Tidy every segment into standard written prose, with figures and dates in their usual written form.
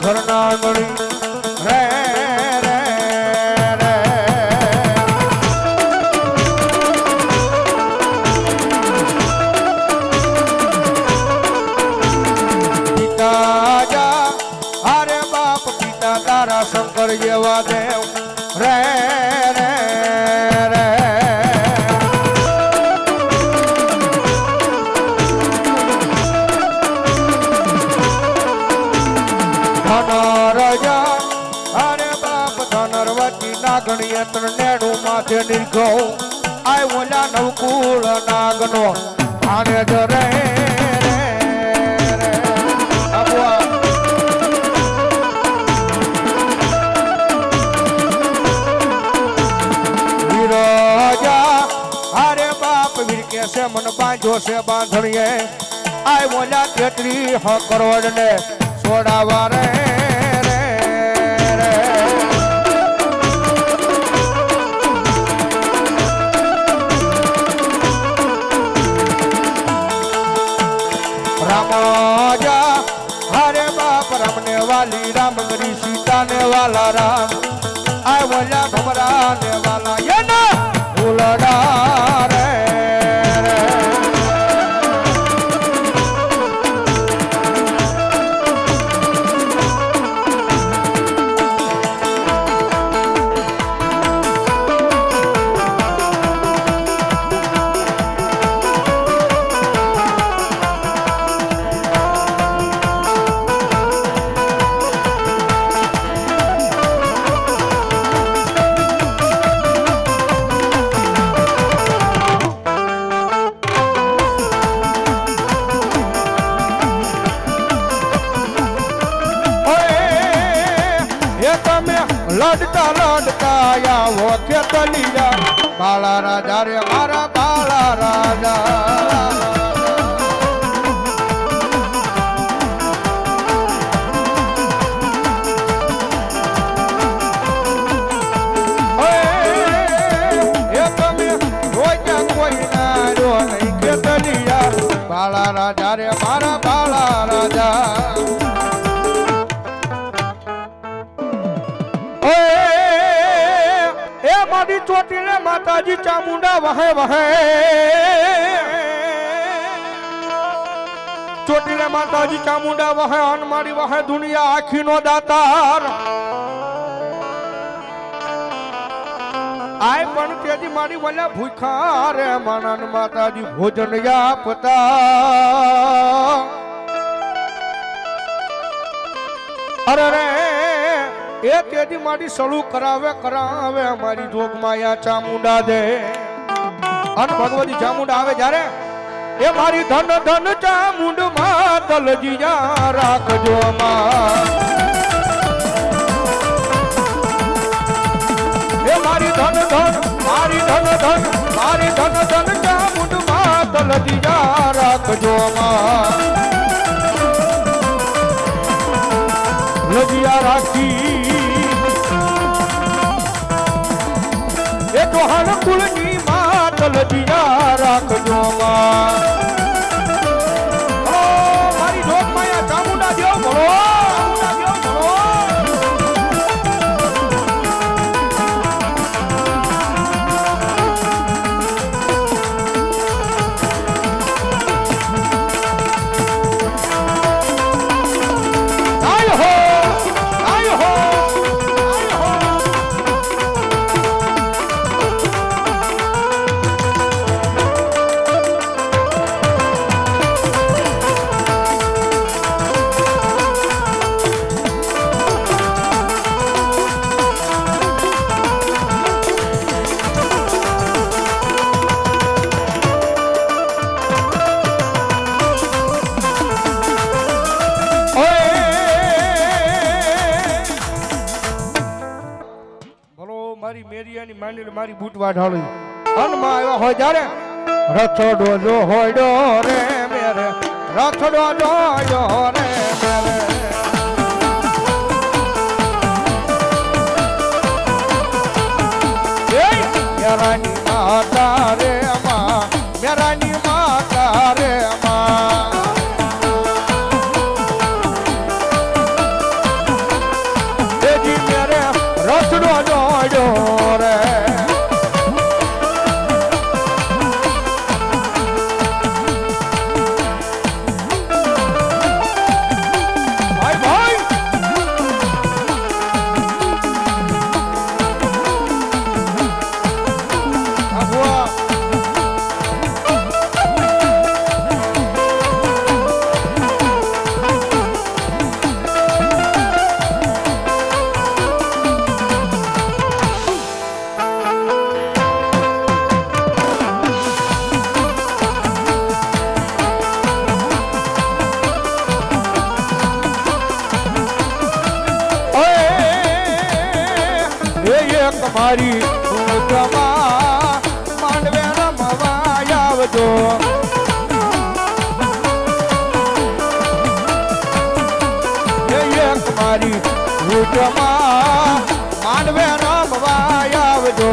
ઘરના ગણી રે રે રે પિતા જા અરે બાપ પિતા તારા શંકર જેવા દેવ રે રે રે ધનરજા અરે બાપ ધનરવતી નાગણીએ નેડું માથે નિર્ગો આય ઓલા નવકુળ નાગનો આને જ રે છે મન બાંધ્યો છે બાંધણીએ આય બોલ્યા 33 કરોડ ને છોડાવા રે રે રે રામાજા હરે બાપ રામને વાલી રામ ગરી સીતા ને વાલા રામ આય બોલ્યા ભમરા ને વાલા યના ઉલડા રે લડતા લડતા આવો ખેતલિયા બાળા રાજા રે મારા બાળા રાજા એ તમે રોજ્યા કોઈ ના રો નહીં ખેતલિયા બાળા રાજા રે મારા બાળા રાજા મારી ચોટીલે માતાજી ચામુંડા વહે વહે ચોટીલે માતાજી ચામુંડા વહે અન મારી વહે દુનિયા આખીનો દાતાર આય પણ તેજી મારી વલ્યા ભૂખા રે માનન માતાજી ભોજન આપતા અરે રે એ તેજી મારી સળું કરાવે કરાવે અમારી જોગ માયા ચામુંડા દે અન ભગવતી ચામુંડા આવે જ્યારે એ મારી ધન ધન ચામુંડ માં તલજીયા રાખજો માં એ મારી ધન ધન મારી ધન ધન મારી ધન ધન ચામુંડ માં તલજીયા રાખજો માં લજિયા રાખી એ તોહણ કુળની માત લજિયા રાખજો માં મારી જોગ માયા ચામુંડા દેવ બોલો મારી બૂટવા ઢાળી અનમાં આવ્યા હોય જ્યારે રથડો જો હોડો રે મેરે રથડો જોયો રે મેરે મેરાની માતા રે માં મેરાની માતા રે માં એક મારી ભૂતમાં માંડવે રમવા આવજો એક મારી ભૂતમાં માંડવે રમવા આવજો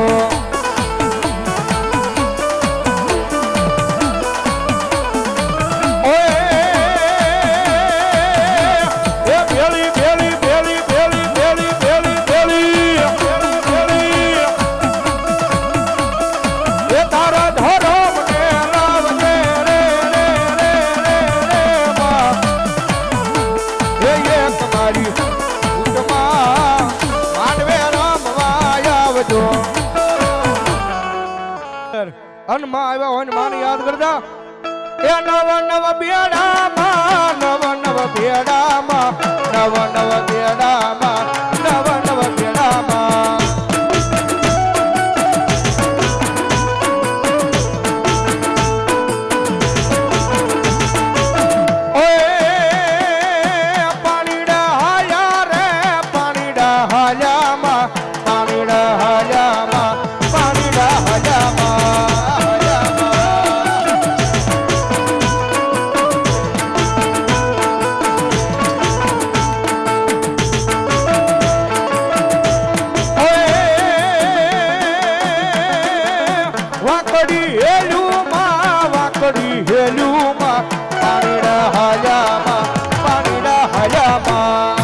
અનમાં આવ્યા હોય ને માને યાદ કરતા એ નવ નવ બેડામાં નવ નવ બેડામાં નવ નવ બેડામાં નવ નવ બેડામાં પાણીડા હાયા રે પાણીડા હાયામાં પાણીડા હાયામાં પાણીડા હાયામાં વાકડી હેલુમાં પાણીડા હાયામાં પાણીડા હાયામાં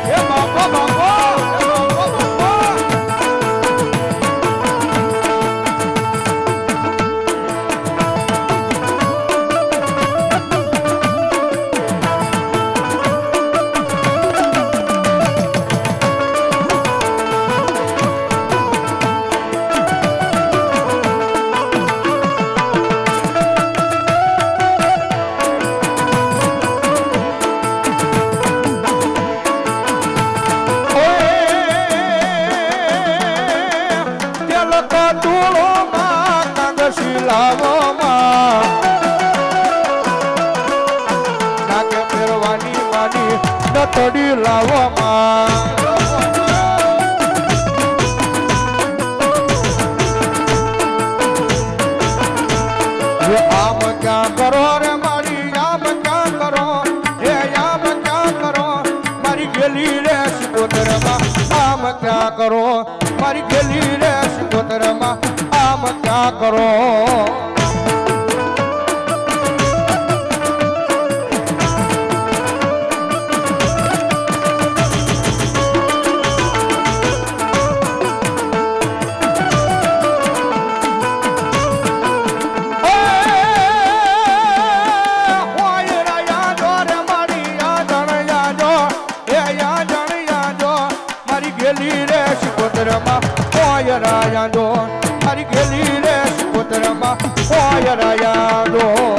એ બાપા બાપા નાકે ફેરવાની માની નથડી લાવવામાં આમ ક્યાં કરો રે મારી આમ ક્યાં કરો હે આમ ક્યાં કરો મારી ગેલી રે સિકોતરમાં આમ ક્યાં કરો મારી ગેલી રે સિકોતરમાં આમ ક્યાં કરો રાયા દો મારી ગેલી રે પુત્રમાં ઓય રાયા દો